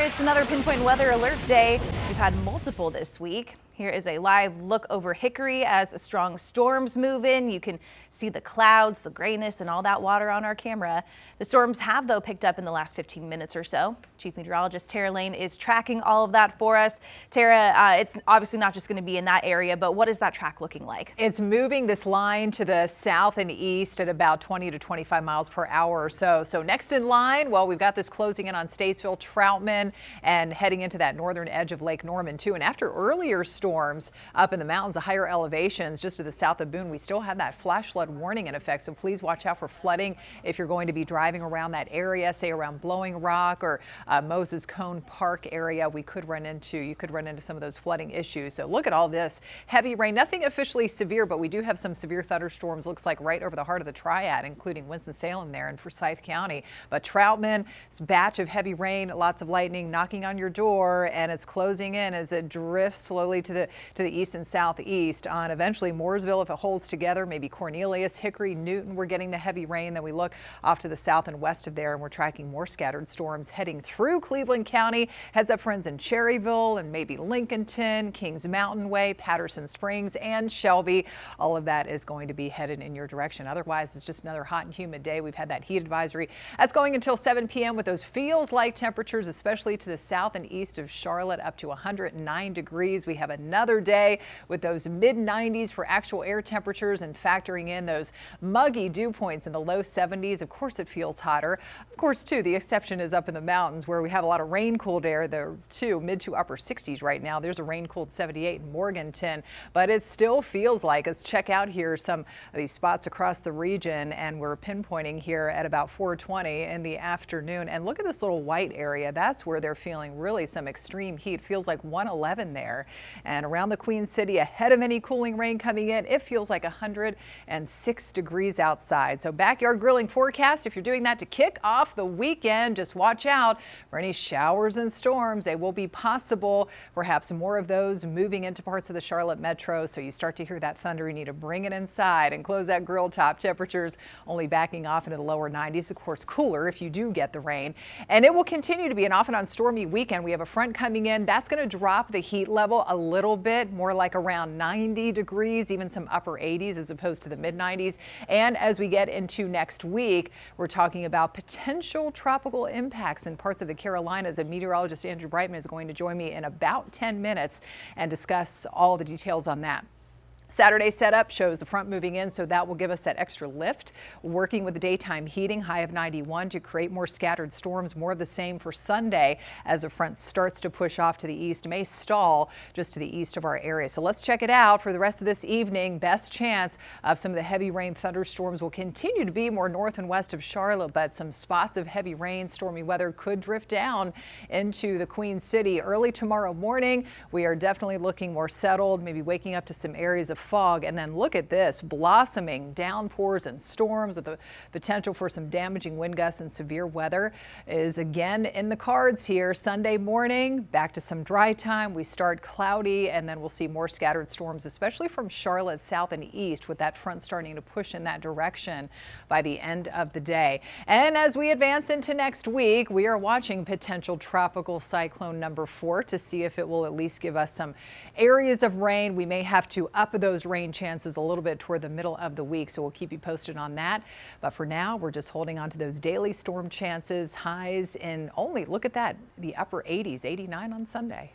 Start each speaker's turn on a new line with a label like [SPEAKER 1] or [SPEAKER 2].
[SPEAKER 1] It's another Pinpoint Weather Alert day. We've had multiple this week. Here is a live look over Hickory as strong storms move in. You can see the clouds, the grayness, and all that water on our camera. The storms have, though, picked up in the last 15 minutes or so. Chief Meteorologist Tara Lane is tracking all of that for us. Tara, it's obviously not just going to be in that area, but what is that track looking like?
[SPEAKER 2] It's moving this line to the south and east at about 20 to 25 miles per hour or so. So next in line, well, we've got this closing in on Statesville, Troutman, and heading into that northern edge of Lake Norman, too. And after earlier storms up in the mountains, the higher elevations just to the south of Boone, we still have that flash flood warning in effect. So please watch out for flooding if you're going to be driving around that area, say around Blowing Rock or Moses Cone Park area. You could run into some of those flooding issues. So look at all this heavy rain, nothing officially severe, but we do have some severe thunderstorms, looks like right over the heart of the Triad, including Winston-Salem there and Forsyth County. But Troutman, this batch of heavy rain, lots of lightning knocking on your door, and it's closing in as it drifts slowly to the east and southeast on eventually Mooresville if it holds together, maybe Cornelius, Hickory, Newton. We're getting the heavy rain. Then we look off to the south and west of there, and we're tracking more scattered storms heading through Cleveland County. Heads up, friends, in Cherryville and maybe Lincolnton, Kings Mountain Way, Patterson Springs, and Shelby. All of that is going to be headed in your direction. Otherwise, it's just another hot and humid day. We've had that heat advisory that's going until 7 p.m. with those feels-like temperatures, especially to the south and east of Charlotte, up to 109 degrees. We have another day with those mid-90s for actual air temperatures and factoring in those muggy dew points in the low 70s. Of course, it feels hotter. Of course, too, the exception is up in the mountains where we have a lot of rain-cooled air, the mid to upper 60s right now. There's a rain-cooled 78 in Morganton, but it still feels like, let's check out here some of these spots across the region, and we're pinpointing here at about 4:20 in the afternoon. And look at this little white area. That's where they're feeling really some extreme heat. Feels like 111 there. And around the Queen City, ahead of any cooling rain coming in, it feels like 106 degrees outside. So backyard grilling forecast, if you're doing that to kick off the weekend, just watch out for any showers and storms. They will be possible, perhaps more of those moving into parts of the Charlotte metro. So you start to hear that thunder, you need to bring it inside and close that grill top. Temperatures only backing off into the lower 90s. Of course, cooler if you do get the rain. And it will continue to be an off and on stormy weekend. We have a front coming in. That's going to drop the heat level a little bit, more like around 90 degrees, even some upper 80s as opposed to the mid 90s. And as we get into next week, we're talking about potential tropical impacts in parts of the Carolinas. And meteorologist Andrew Brightman is going to join me in about 10 minutes and discuss all the details on that. Saturday setup shows the front moving in, so that will give us that extra lift, working with the daytime heating, high of 91 to create more scattered storms. More of the same for Sunday as the front starts to push off to the east, may stall just to the east of our area. So let's check it out for the rest of this evening. Best chance of some of the heavy rain thunderstorms will continue to be more north and west of Charlotte, but some spots of heavy rain, stormy weather could drift down into the Queen City early tomorrow morning. We are definitely looking more settled, maybe waking up to some areas of fog. And then look at this, blossoming downpours and storms with the potential for some damaging wind gusts and severe weather is again in the cards here. Sunday morning, back to some dry time. We start cloudy, and then we'll see more scattered storms, especially from Charlotte south and east, with that front starting to push in that direction by the end of the day. And as we advance into next week, we are watching potential tropical cyclone number 4 to see if it will at least give us some areas of rain. We may have to up those rain chances a little bit toward the middle of the week, so we'll keep you posted on that. But for now, we're just holding on to those daily storm chances, highs in only, look at that, the upper 80s, 89 on Sunday.